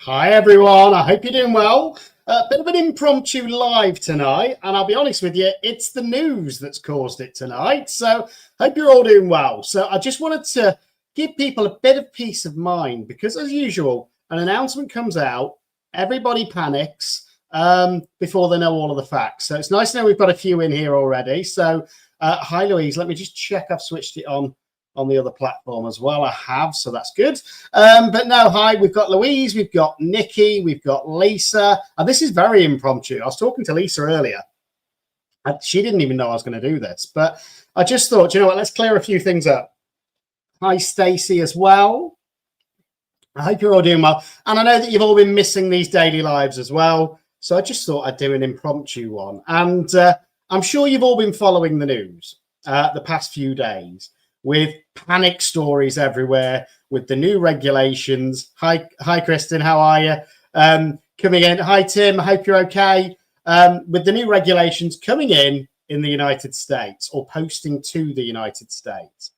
Hi everyone, I hope you're doing well. A bit of an impromptu live tonight, and I'll be honest with you, it's the news that's caused it tonight. So hope you're all doing well. So I just wanted to give people a bit of peace of mind because, as usual, an announcement comes out, everybody panics before they know all of the facts. So it's nice to know we've got a few in here already. So hi Louise, let me just check I've switched it on the other platform as well. I have, so that's good. But no, hi, we've got Louise, we've got Nikki, we've got Lisa. And this is very impromptu. I was talking to Lisa earlier. She didn't even know I was going to do this, but I just thought, you know what, let's clear a few things up. Hi, Stacey, as well. I hope you're all doing well. And I know that you've all been missing these daily lives as well. So I just thought I'd do an impromptu one. And I'm sure you've all been following the news the past few days, with panic stories everywhere, with the new regulations. Hi, Kristen, how are you? Coming in. Hi, Tim, I hope you're okay. With the new regulations coming in the United States, or posting to the United States.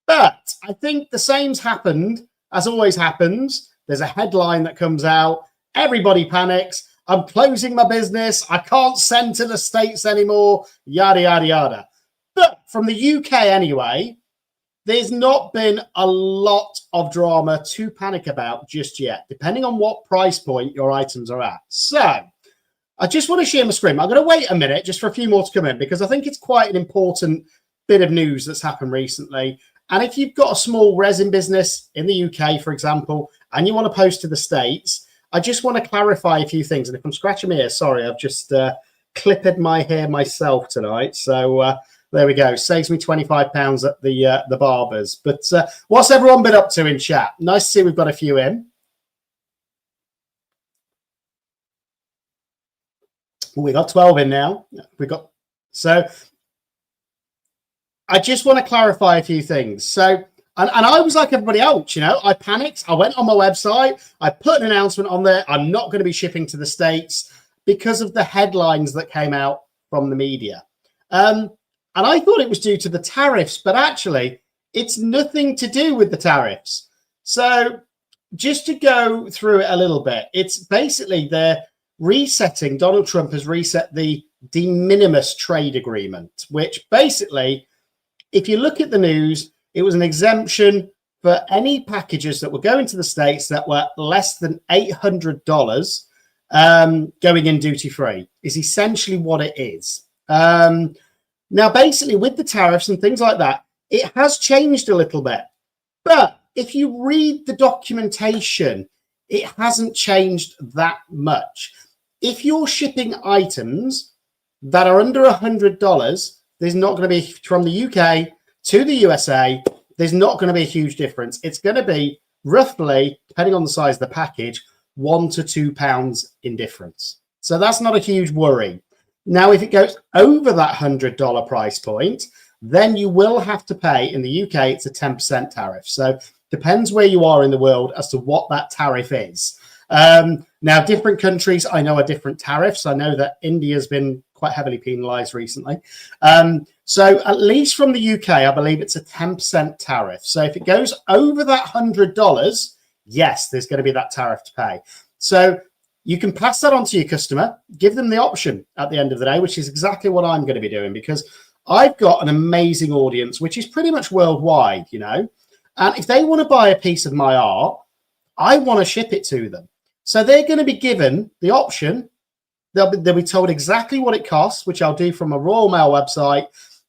But I think the same's happened, as always happens. There's a headline that comes out, everybody panics, I'm closing my business, I can't send to the States anymore, yada, yada, yada. But from the UK anyway, there's not been a lot of drama to panic about just yet, depending on what price point your items are at. So I just want to share my screen. I'm going to wait a minute just for a few more to come in because I think it's quite an important bit of news that's happened recently. And if you've got a small resin business in the UK, for example, and you want to post to the States, I just want to clarify a few things. And if I'm scratching my ear, sorry, I've just clipped my hair myself tonight. So there we go. Saves me £25 at the barbers. But what's everyone been up to in chat? Nice to see we've got a few in. We got 12 in now. So I just want to clarify a few things. So, and I was like everybody else, you know, I panicked. I went on my website. I put an announcement on there. I'm not going to be shipping to the States because of the headlines that came out from the media. And I thought it was due to the tariffs, but actually it's nothing to do with the tariffs. So just to go through it a little bit, it's basically they're resetting, Donald Trump has reset the de minimis trade agreement, which basically, if you look at the news, it was an exemption for any packages that were going to the States that were less than $800 going in duty free is essentially what it is. Now, basically, with the tariffs and things like that, it has changed a little bit. But if you read the documentation, it hasn't changed that much. If you're shipping items that are under $100, there's not going to be, from the UK to the USA, there's not going to be a huge difference. It's going to be roughly, depending on the size of the package, £1 to £2 in difference. So that's not a huge worry. Now, if it goes over that $100 price point, then you will have to pay, in the UK, it's a 10% tariff. So depends where you are in the world as to what that tariff is. Now, different countries, I know, are different tariffs. I know that India's been quite heavily penalized recently. So at least from the UK, I believe it's a 10% tariff. So if it goes over that $100, yes, there's going to be that tariff to pay. So you can pass that on to your customer, give them the option at the end of the day, which is exactly what I'm going to be doing, because I've got an amazing audience, which is pretty much worldwide, you know, and if they want to buy a piece of my art, I want to ship it to them. So they're going to be given the option. They'll be told exactly what it costs, which I'll do from a Royal Mail website.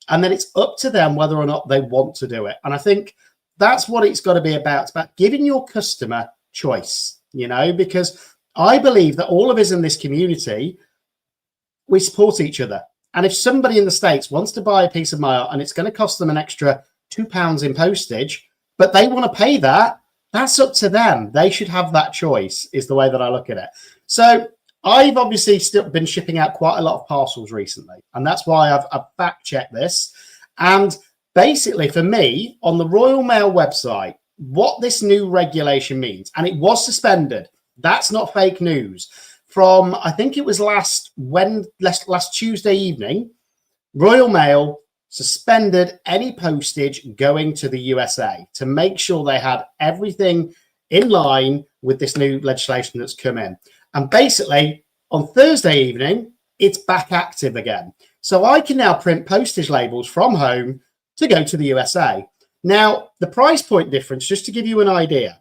And then it's up to them whether or not they want to do it. And I think that's what it's got to be about. It's about giving your customer choice, you know, because I believe that all of us in this community, we support each other. And if somebody in the States wants to buy a piece of my art and it's going to cost them an extra £2 in postage, but they want to pay that, that's up to them. They should have that choice, is the way that I look at it. So I've obviously still been shipping out quite a lot of parcels recently, and that's why I've fact-checked this. And basically, for me, on the Royal Mail website, what this new regulation means, and it was suspended, that's not fake news. From, I think it was last Tuesday evening, Royal Mail suspended any postage going to the USA to make sure they had everything in line with this new legislation that's come in. And basically, on Thursday evening, it's back active again. So I can now print postage labels from home to go to the USA. Now, the price point difference, just to give you an idea,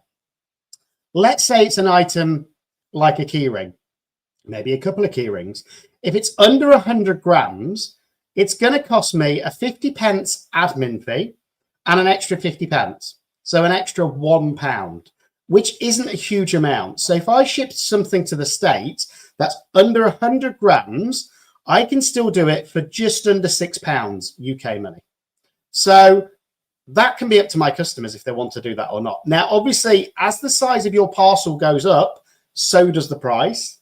let's say it's an item like a keyring, maybe a couple of key rings. If it's under 100 grams, it's going to cost me a 50 pence admin fee and an extra 50 pence. So an extra £1, which isn't a huge amount. So if I ship something to the States that's under 100 grams, I can still do it for just under £6 UK money. So that can be up to my customers if they want to do that or not. Now, obviously, as the size of your parcel goes up, so does the price.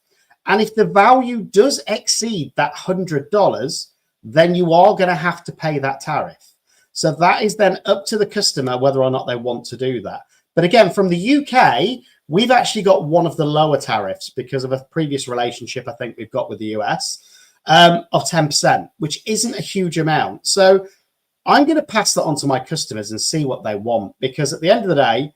And if the value does exceed that $100, then you are going to have to pay that tariff. So that is then up to the customer whether or not they want to do that. But again, from the UK, we've actually got one of the lower tariffs because of a previous relationship I think we've got with the US of 10%, which isn't a huge amount. So I'm going to pass that on to my customers and see what they want, because at the end of the day,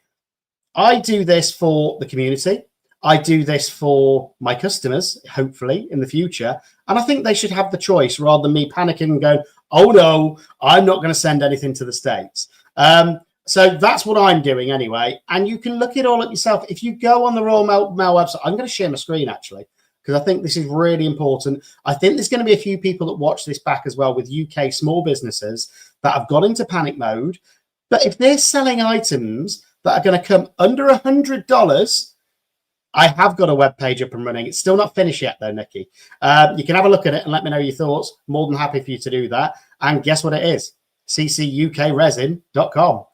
I do this for the community. I do this for my customers, hopefully, in the future. And I think they should have the choice rather than me panicking and going, oh, no, I'm not going to send anything to the States. So that's what I'm doing anyway. And you can look it all up yourself. If you go on the Royal Mail website, I'm going to share my screen, actually, because I think this is really important. I think there's going to be a few people that watch this back as well with UK small businesses that have gone into panic mode. But if they're selling items that are going to come under $100, I have got a web page up and running. It's still not finished yet, though, Nikki. You can have a look at it and let me know your thoughts. More than happy for you to do that. And guess what it is? ccukresin.com.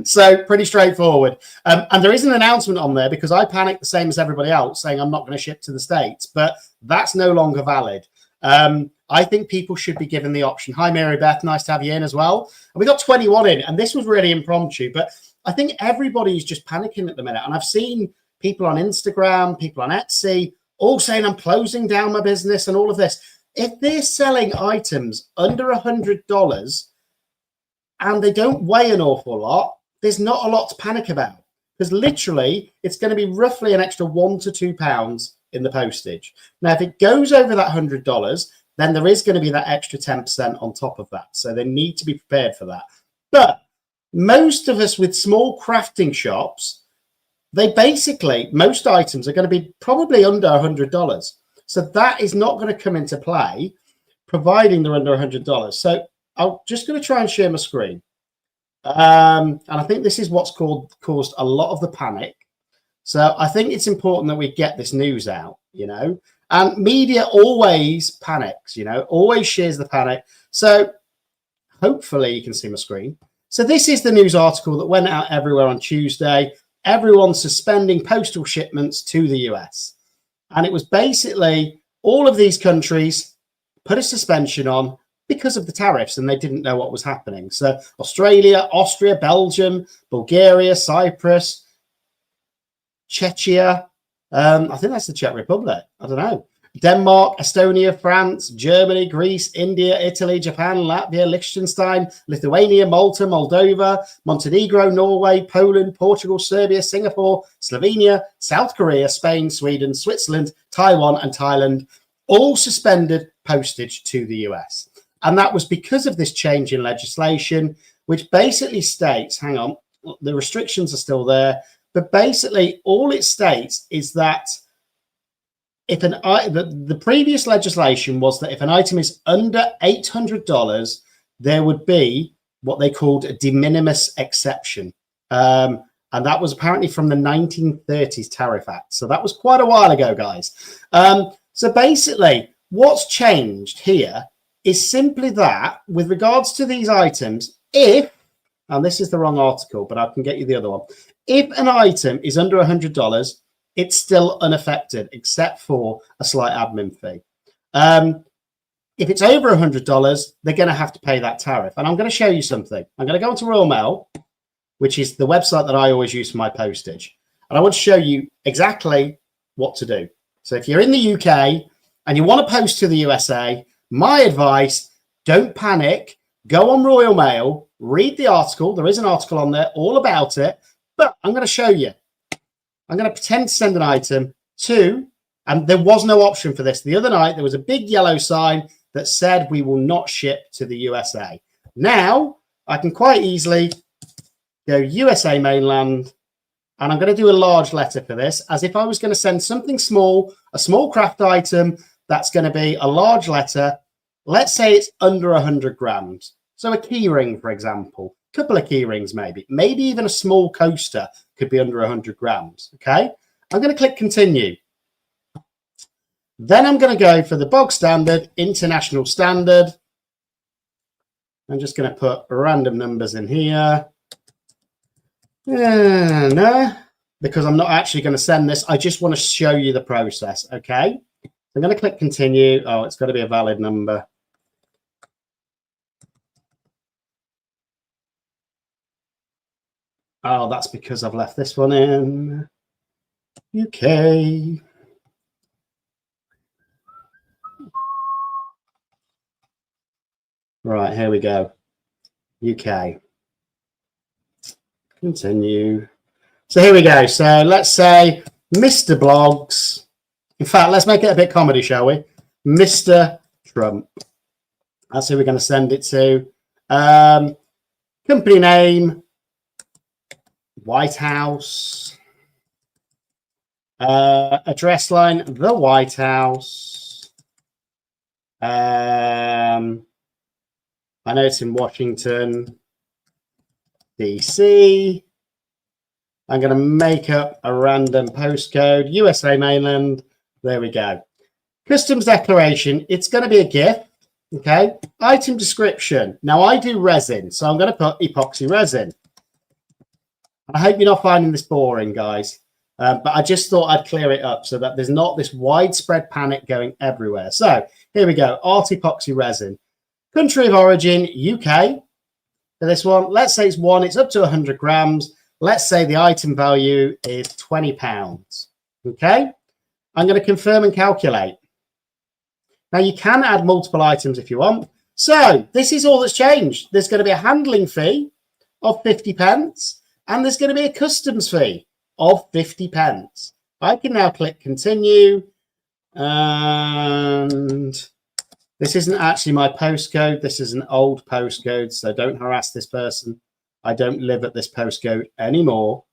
So pretty straightforward. And there is an announcement on there because I panicked the same as everybody else saying I'm not going to ship to the States, but that's no longer valid. I think people should be given the option. Hi, Mary Beth. Nice to have you in as well. And we got 21 in, and this was really impromptu, but I think everybody's just panicking at the minute. And I've seen people on Instagram, people on Etsy, all saying I'm closing down my business and all of this. If they're selling items under $100 and they don't weigh an awful lot, there's not a lot to panic about, because literally it's going to be roughly an extra £1 to £2 in the postage. Now, if it goes over that $100, then there is going to be that extra 10% on top of that. So they need to be prepared for that. But most of us with small crafting shops, most items are going to be probably under $100. So that is not going to come into play, providing they're under $100. So I'm just going to try and share my screen. And I think this is what's caused a lot of the panic. So I think it's important that we get this news out, and media always panics, always shares the panic. So hopefully you can see my screen. So this is the news article that went out everywhere on Tuesday. Everyone's suspending postal shipments to the US. And it was basically all of these countries put a suspension on because of the tariffs, and they didn't know what was happening. So Australia, Austria, Belgium, Bulgaria, Cyprus, Czechia, I think that's the Czech Republic. I don't know. Denmark, Estonia, France, Germany, Greece, India, Italy, Japan, Latvia, Liechtenstein, Lithuania, Malta, Moldova, Montenegro, Norway, Poland, Portugal, Serbia, Singapore, Slovenia, South Korea, Spain, Sweden, Switzerland, Taiwan, and Thailand all suspended postage to the US. And that was because of this change in legislation, which basically states, hang on, the restrictions are still there, but basically all it states is that if the previous legislation was that if an item is under $800, there would be what they called a de minimis exception. And that was apparently from the 1930s Tariff Act. So that was quite a while ago, guys. So basically what's changed here is simply that with regards to these items, and this is the wrong article, but I can get you the other one. If an item is under $100, it's still unaffected except for a slight admin fee. If it's over $100, they're going to have to pay that tariff. And I'm going to show you something. I'm going to go into Royal Mail, which is the website that I always use for my postage. And I want to show you exactly what to do. So if you're in the UK and you want to post to the USA, my advice, don't panic. Go on Royal Mail, read the article. There is an article on there all about it. But I'm going to show you. I'm going to pretend to send an item to, and there was no option for this. The other night, there was a big yellow sign that said we will not ship to the USA. Now, I can quite easily go USA mainland, and I'm going to do a large letter for this, as if I was going to send something small, a small craft item, that's going to be a large letter. Let's say it's under 100 grams. So a key ring, for example, a couple of key rings, maybe even a small coaster could be under 100 grams. Okay. I'm going to click continue. Then I'm going to go for the bog standard, international standard. I'm just going to put random numbers in here. No, because I'm not actually going to send this. I just want to show you the process. Okay. I'm going to click continue. Oh, it's got to be a valid number. Oh, that's because I've left this one in. UK. Right, here we go. UK. Continue. So here we go. So let's say Mr. Blogs. In fact, let's make it a bit comedy, shall we? Mr. Trump. That's who we're going to send it to. Company name, White House. Address line, the White House. I know it's in Washington, DC. I'm going to make up a random postcode, USA mainland. There we go. Customs declaration, it's going to be a gift. Okay. Item description. Now I do resin, so I'm going to put epoxy resin. I hope you're not finding this boring, guys. But I just thought I'd clear it up so that there's not this widespread panic going everywhere. So here we go. Art epoxy resin. Country of origin, UK. For this one, let's say it's one. It's up to 100 grams. Let's say the item value is £20. Okay. I'm going to confirm and calculate. Now, you can add multiple items if you want. So this is all that's changed. There's going to be a handling fee of 50 pence, and there's going to be a customs fee of 50 pence. I can now click continue, and this isn't actually my postcode. This is an old postcode, so don't harass this person. I don't live at this postcode anymore.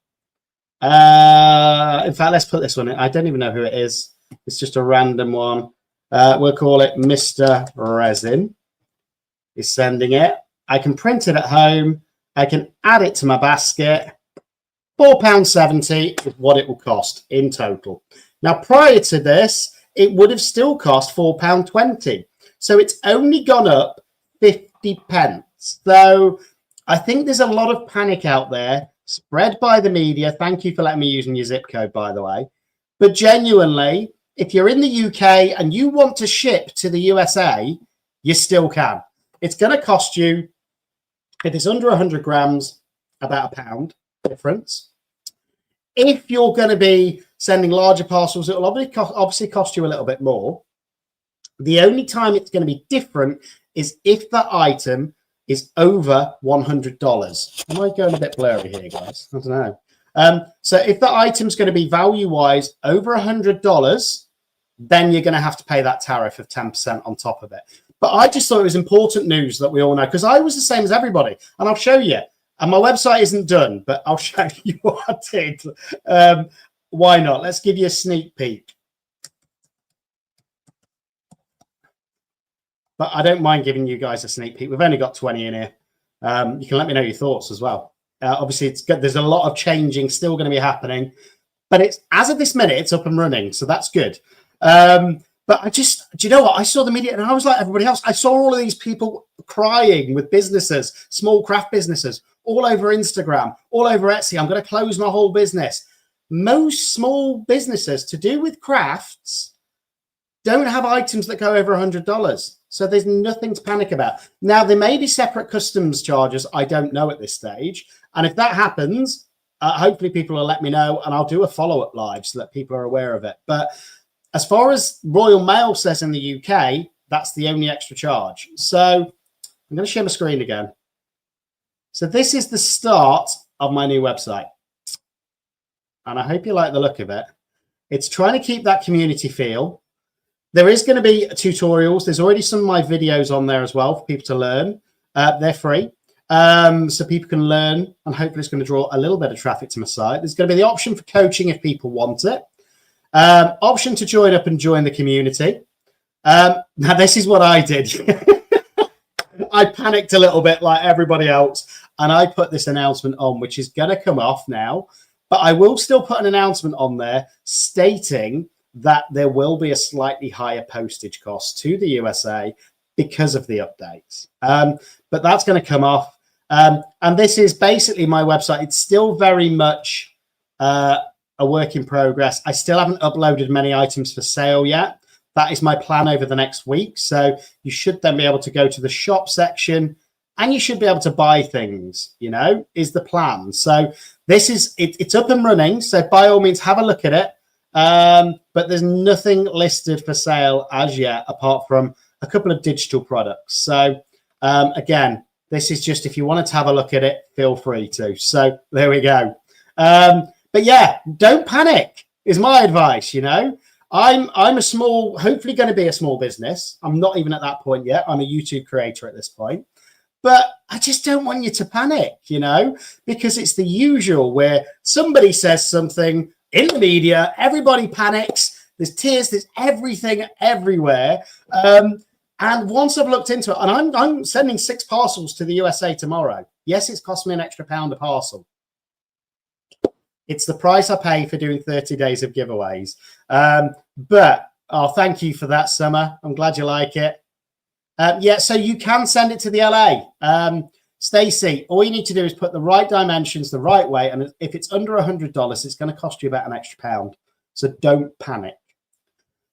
In fact, let's put this one in. I don't even know who it is. It's just a random one. We'll call it Mr. Resin. Is sending it. I can print it at home. I can add it to my basket. £4.70 is what it will cost in total. Now, prior to this, it would have still cost £4.20. So it's only gone up 50 pence. So I think there's a lot of panic out there spread by the media. Thank you for letting me use your zip code, by the way. But genuinely, if you're in the UK and you want to ship to the USA, you still can. It's going to cost you, if it's under 100 grams, about £1 difference. If you're going to be sending larger parcels, it will obviously cost you a little bit more. The only time it's going to be different is if the item is over $100. Am I going a bit blurry here, guys? I don't know. So if the item's going to be value-wise over $100, then you're going to have to pay that tariff of 10% on top of it. But I just thought it was important news that we all know, because I was the same as everybody. And I'll show you. And my website isn't done, but I'll show you what I did. Why not? Let's give you a sneak peek. But I don't mind giving you guys a sneak peek. We've only got 20 in here. You can let me know your thoughts as well. Obviously, it's good. There's a lot of changing still going to be happening. But it's as of this minute, it's up and running. So that's good. But do you know what? I saw the media and I was like everybody else. I saw all of these people crying with businesses, small craft businesses, all over Instagram, all over Etsy. I'm going to close my whole business. Most small businesses to do with crafts don't have items that go over $100. So there's nothing to panic about. Now, there may be separate customs charges. I don't know at this stage. And if that happens, hopefully people will let me know and I'll do a follow-up live so that people are aware of it. But as far as Royal Mail says in the UK, that's the only extra charge. So I'm going to share my screen again. So this is the start of my new website. and I hope you like the look of it. It's trying to keep that community feel. There is going to be tutorials. There's already some of my videos on there as well for people to learn. They're free. So people can learn, and hopefully it's going to draw a little bit of traffic to my site. There's going to be the option for coaching if people want it. Option to join up and join the community. Now, this is what I did. I panicked a little bit like everybody else, and I put this announcement on, which is going to come off now. But I will still put an announcement on there stating that there will be a slightly higher postage cost to the USA because of the updates. But that's going to come off. And this is basically my website. It's still very much a work in progress. I still haven't uploaded many items for sale yet. That is my plan over the next week. So you should then be able to go to the shop section and you should be able to buy things, you know, is the plan. So this is, it's up and running. So by all means, have a look at it. But there's nothing listed for sale as yet, apart from a couple of digital products. So again, this is just, if you wanted to have a look at it, feel free to. So there we go. But yeah, don't panic is my advice. You know, I'm a small, hopefully going to be a small business. I'm not even at that point yet. I'm a YouTube creator at this point, but I just don't want you to panic, you know, because it's the usual where somebody says something in the media, everybody panics, there's tears, there's everything everywhere. And once I've looked into it, and I'm sending 6 parcels to the USA tomorrow. Yes, it's cost me an extra £1 a parcel. It's the price I pay for doing 30 days of giveaways. But thank you for that, Summer. I'm glad you like it. Yeah, so you can send it to the LA. Stacey, all you need to do is put the right dimensions the right way. And if it's under $100, it's going to cost you about an extra £1. So don't panic.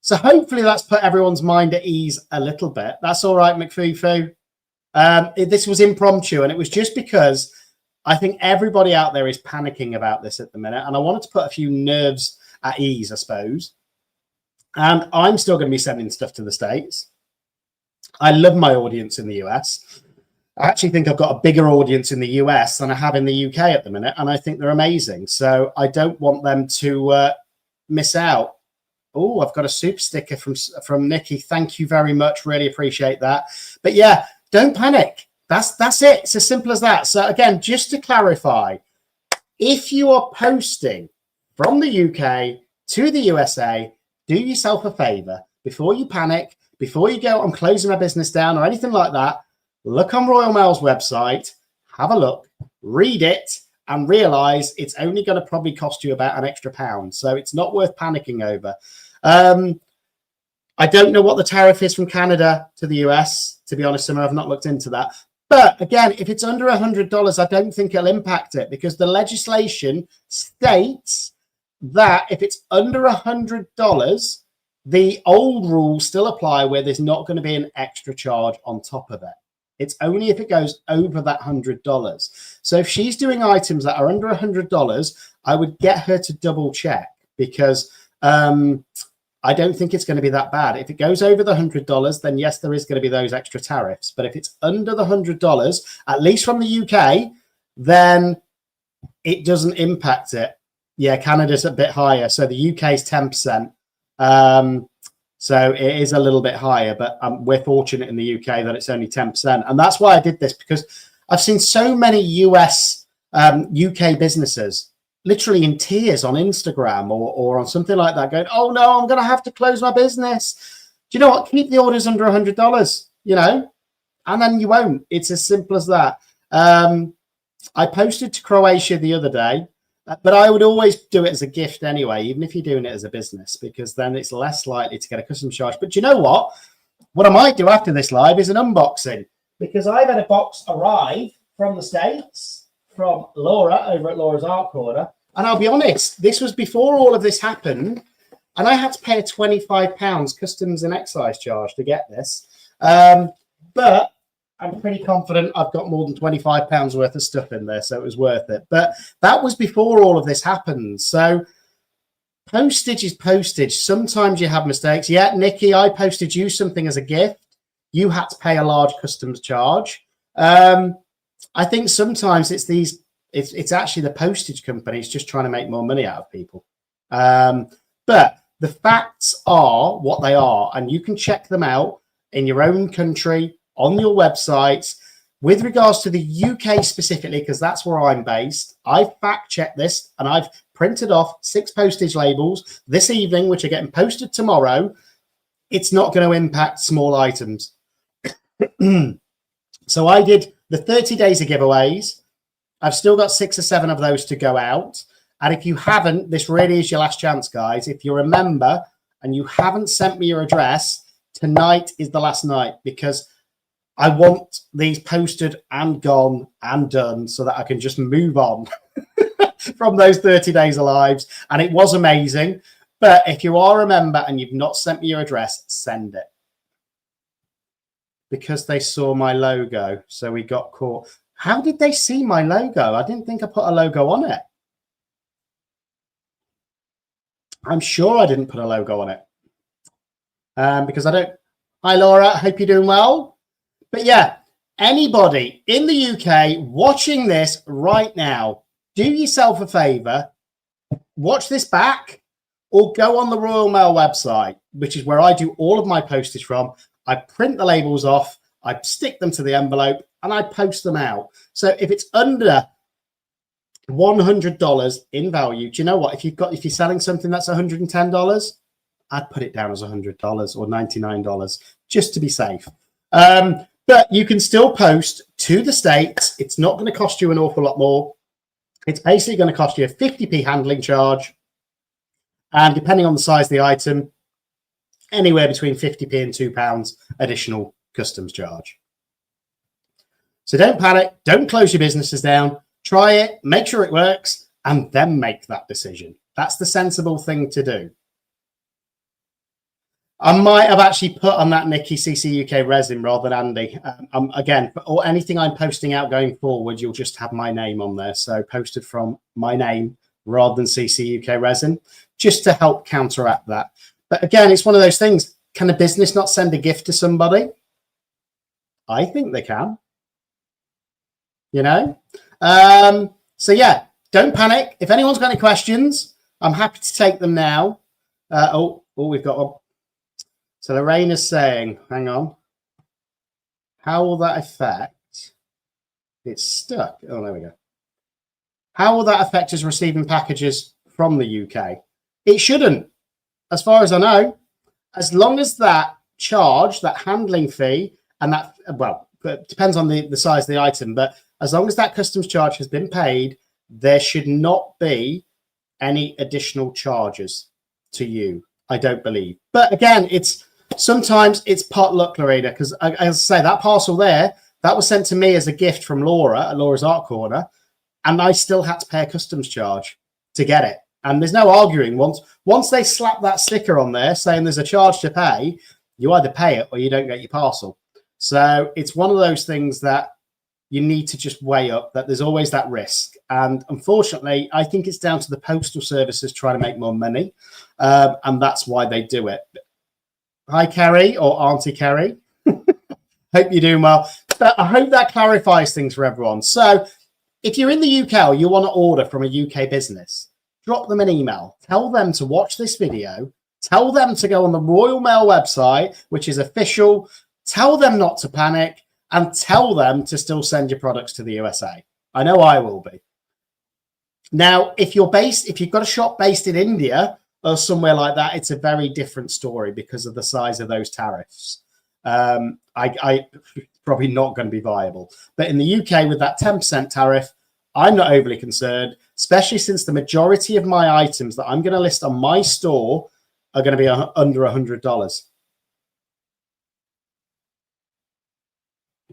So hopefully that's put everyone's mind at ease a little bit. That's all right, McFufu. This was impromptu, and it was just because I think everybody out there is panicking about this at the minute. And I wanted to put a few nerves at ease, I suppose. And I'm still going to be sending stuff to the States. I love my audience in the US. I actually think I've got a bigger audience in the US than I have in the UK at the minute. And I think they're amazing. So I don't want them to miss out. Oh, I've got a super sticker from Nikki. Thank you very much. Really appreciate that. But yeah, don't panic. That's it. It's as simple as that. So again, just to clarify, if you are posting from the UK to the USA, do yourself a favor before you panic, before you go, I'm closing my business down or anything like that. Look on Royal Mail's website, have a look, read it, and realize it's only going to probably cost you about an extra £1. So it's not worth panicking over. I don't know what the tariff is from Canada to the US, to be honest, I've not looked into that. But again, if it's under $100, I don't think it'll impact it because the legislation states that if it's under $100, the old rules still apply where there's not going to be an extra charge on top of it. It's only if it goes over that $100. So if she's doing items that are under $100, I would get her to double check because I don't think it's going to be that bad. If it goes over the $100, then yes, there is going to be those extra tariffs. But if it's under the $100, at least from the UK, then it doesn't impact it. Yeah, Canada's a bit higher. So the UK is 10%. So it is a little bit higher, but we're fortunate in the UK that it's only 10%. And that's why I did this, because I've seen so many UK businesses literally in tears on Instagram or on something like that going, oh no, I'm going to have to close my business. Do you know what? Keep the orders under $100, you know, and then you won't. It's as simple as that. I posted to Croatia the other day, but I would always do it as a gift anyway, even if you're doing it as a business, because then it's less likely to get a customs charge. But do you know what? What I might do after this live is an unboxing, because I've had a box arrive from the States, from Laura over at Laura's Art Corner. And I'll be honest, this was before all of this happened, and I had to pay a £25 customs and excise charge to get this. But I'm pretty confident I've got more than £25 worth of stuff in there, so it was worth it. But that was before all of this happened. So postage is postage. Sometimes you have mistakes. Yeah, Nikki, I posted you something as a gift. You had to pay a large customs charge. I think sometimes it's these It's actually the postage companies just trying to make more money out of people. But the facts are what they are, and you can check them out in your own country, on your websites. With regards to the UK specifically, because that's where I'm based, I've fact-checked this, and I've printed off 6 postage labels this evening, which are getting posted tomorrow. It's not going to impact small items. So I did the 30 days of giveaways. I've still got 6 or 7 of those to go out. And if you haven't, this really is your last chance, guys. If you're a member and you haven't sent me your address, tonight is the last night, because I want these posted and gone and done so that I can just move on from those 30 days of lives. And it was amazing. But if you are a member and you've not sent me your address, send it. Because they saw my logo, so we got caught. How did they see my logo? I didn't think I put a logo on it. I'm sure I didn't put a logo on it. Because I don't. Hi, Laura. Hope you're doing well. But yeah, anybody in the UK watching this right now, do yourself a favor, watch this back, or go on the Royal Mail website, which is where I do all of my postage from. I print the labels off, I stick them to the envelope, and I post them out. So if it's under $100 in value, do you know what? If you're selling something that's $110, I'd put it down as $100 or $99 just to be safe. But you can still post to the States. It's not going to cost you an awful lot more. It's basically going to cost you a 50p handling charge. And depending on the size of the item, anywhere between 50p and £2 additional customs charge. So don't panic. Don't close your businesses down. Try it. Make sure it works. And then make that decision. That's the sensible thing to do. I might have actually put on that Nikki CC UK resin rather than Andy. Again, or anything I'm posting out going forward, you'll just have my name on there. So posted from my name rather than CC UK resin, just to help counteract that. But again, it's one of those things. Can a business not send a gift to somebody? I think they can. You know? So yeah, don't panic. If anyone's got any questions, I'm happy to take them now. We've got one. So Lorraine is saying, hang on. How will that affect? It's stuck. Oh, there we go. How will that affect us receiving packages from the UK? It shouldn't, as far as I know. As long as that charge, that handling fee, and that, well, it depends on the size of the item, but as long as that customs charge has been paid, there should not be any additional charges to you, I don't believe. But again, sometimes it's pot luck, Lorena, because as I say, that parcel there, that was sent to me as a gift from Laura at Laura's Art Corner, and I still had to pay a customs charge to get it. And there's no arguing. Once they slap that sticker on there saying there's a charge to pay, you either pay it or you don't get your parcel. So it's one of those things that you need to just weigh up, that there's always that risk. And unfortunately, I think it's down to the postal services trying to make more money. And that's why they do it. Hi, Kerry, or Auntie Kerry. Hope you're doing well. But I hope that clarifies things for everyone. So if you're in the UK or you want to order from a UK business, drop them an email. Tell them to watch this video. Tell them to go on the Royal Mail website, which is official. Tell them not to panic, and tell them to still send your products to the USA. I know I will be. Now, if you've got a shop based in India or somewhere like that, it's a very different story because of the size of those tariffs. I probably not going to be viable. But in the UK, with that 10% tariff, I'm not overly concerned, especially since the majority of my items that I'm going to list on my store are going to be under $100.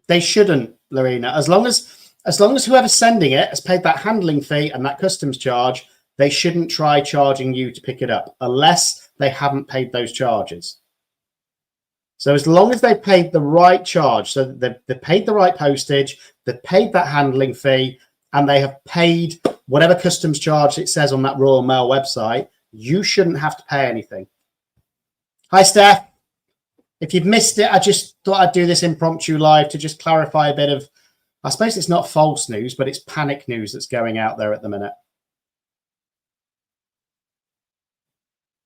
They shouldn't, Lorena. As long as whoever's sending it has paid that handling fee and that customs charge, they shouldn't try charging you to pick it up unless they haven't paid those charges. So as long as they've paid the right charge, so they've paid the right postage, they've paid that handling fee, and they have paid whatever customs charge it says on that Royal Mail website, you shouldn't have to pay anything. Hi, Steph. If you've missed it, I just thought I'd do this impromptu live to just clarify a bit of I suppose it's not false news, but it's panic news that's going out there at the minute.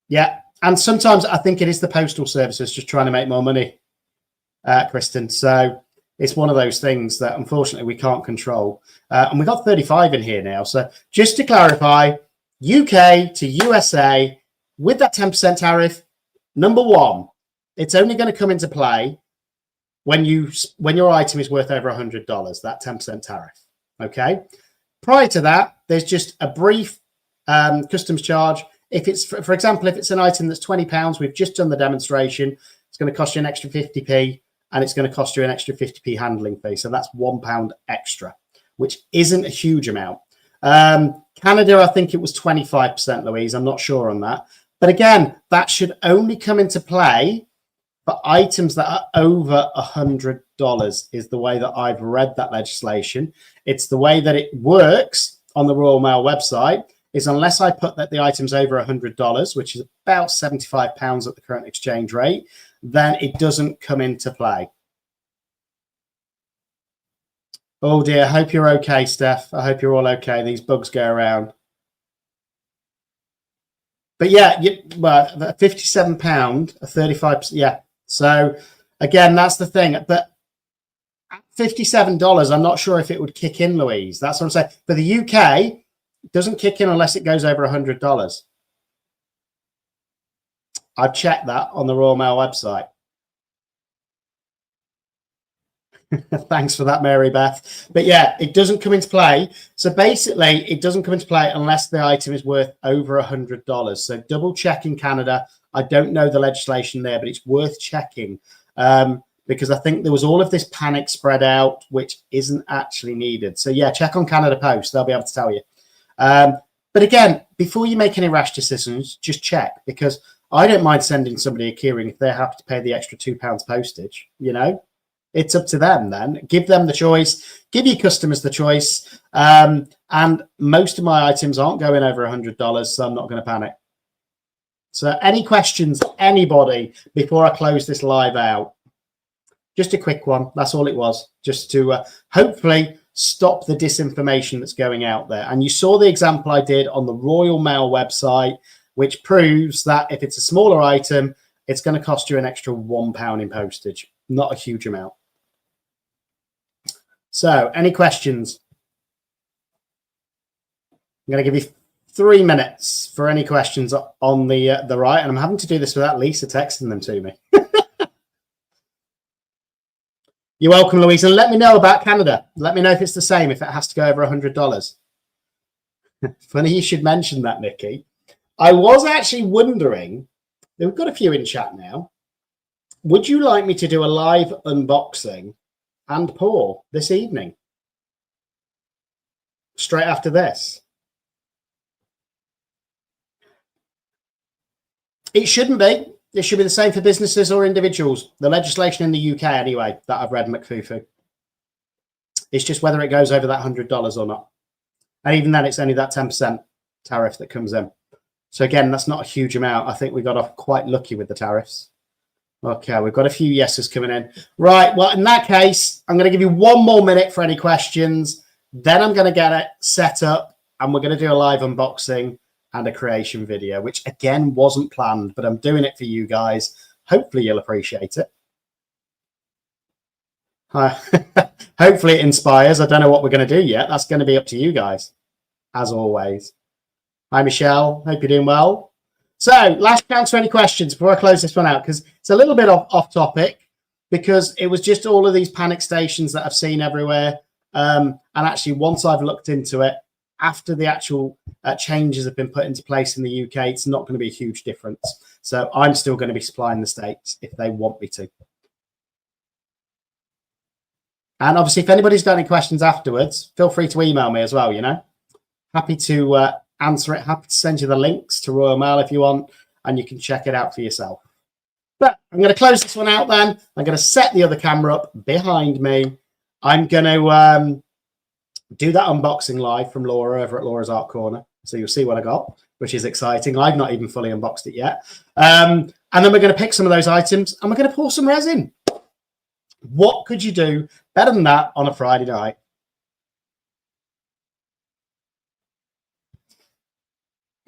Yeah. And sometimes I think it is the postal services just trying to make more money, Kristen. So it's one of those things that unfortunately we can't control. And we've got 35 in here now. So just to clarify, UK to USA with that 10% tariff, number one, it's only going to come into play when your item is worth over $100, that 10% tariff. Okay. Prior to that, there's just a brief customs charge. If it's, for example, if it's an item that's £20, we've just done the demonstration, it's going to cost you an extra 50p, and it's going to cost you an extra 50p handling fee. So that's £1 extra, which isn't a huge amount. Canada, I think it was 25%, Louise. I'm not sure on that. But again, that should only come into play for items that are over $100 is the way that I've read that legislation. It's the way that it works on the Royal Mail website. Is unless I put that the item's over $100, which is about £75 at the current exchange rate, then it doesn't come into play. Oh dear, I hope you're okay, Steph. I hope you're all okay. These bugs go around. But yeah, well, £57, a 35%, yeah. So again, that's the thing. But at $57, I'm not sure if it would kick in, Louise. That's what I'm saying. For the UK, it doesn't kick in unless it goes over $100. I've checked that on the Royal Mail website. Thanks for that, Mary Beth. But yeah, it doesn't come into play. So basically, it doesn't come into play unless the item is worth over $100. So double check in Canada. I don't know the legislation there, but it's worth checking because I think there was all of this panic spread out, which isn't actually needed. So yeah, check on Canada Post. They'll be able to tell you. But again, before you make any rash decisions, just check, because I don't mind sending somebody a keyring if they're happy to pay the extra £2 postage. You know, it's up to them then. Give them the choice, give your customers the choice. And most of my items aren't going over $100, so I'm not going to panic. So any questions, anybody, before I close this live out? Just a quick one. That's all it was, just to hopefully stop the disinformation that's going out there. And you saw the example I did on the Royal Mail website, which proves that if it's a smaller item, it's going to cost you an extra £1 in postage. Not a huge amount. So any questions? I'm going to give you 3 minutes for any questions on the right. And I'm having to do this without Lisa texting them to me. You're welcome, Louise. And let me know about Canada. Let me know if it's the same, if it has to go over $100. Funny you should mention that, Nikki. I was actually wondering, we've got a few in chat now. Would you like me to do a live unboxing and pour this evening? Straight after this? It shouldn't be. It should be the same for businesses or individuals. The legislation in the UK, anyway, that I've read, McFufu. It's just whether it goes over that $100 or not. And even then, it's only that 10% tariff that comes in. So again, that's not a huge amount. I think we got off quite lucky with the tariffs. Okay, we've got a few yeses coming in. Right, well, in that case, I'm going to give you 1 more minute for any questions. Then I'm going to get it set up, and we're going to do a live unboxing and a creation video, which again wasn't planned, but I'm doing it for you guys. Hopefully you'll appreciate it. Hopefully it inspires. I don't know what we're going to do yet. That's going to be up to you guys, as always. Hi, Michelle. Hope you're doing well. So last chance for any questions before I close this one out, because it's a little bit off topic, because it was just all of these panic stations that I've seen everywhere. And actually, once I've looked into it, after the actual changes have been put into place in the UK, it's not going to be a huge difference. So I'm still going to be supplying the States if they want me to. And obviously, if anybody's got any questions afterwards, feel free to email me as well, you know. Happy to answer it. Happy to send you the links to Royal Mail if you want, and you can check it out for yourself. But I'm going to close this one out then. I'm going to set the other camera up behind me. I'm going to do that unboxing live from Laura over at Laura's Art Corner. So you'll see what I got, which is exciting. I've not even fully unboxed it yet. And then we're going to pick some of those items and we're going to pour some resin. What could you do better than that on a Friday night?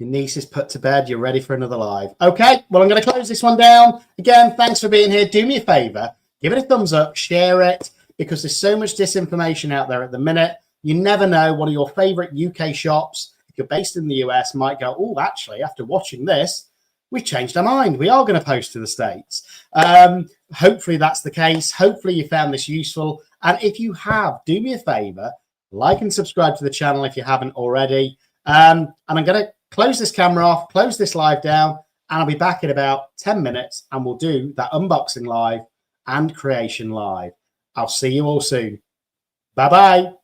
Your niece is put to bed. You're ready for another live. Okay, well, I'm going to close this one down. Again, thanks for being here. Do me a favor. Give it a thumbs up. Share it, because there's so much disinformation out there at the minute. You never know. One of your favorite UK shops, if you're based in the US, might go, oh, actually, after watching this, we've changed our mind. We are going to post to the States. Hopefully that's the case. Hopefully you found this useful. And if you have, do me a favor, like and subscribe to the channel if you haven't already. And I'm going to close this camera off, close this live down, and I'll be back in about 10 minutes and we'll do that unboxing live and creation live. I'll see you all soon. Bye-bye.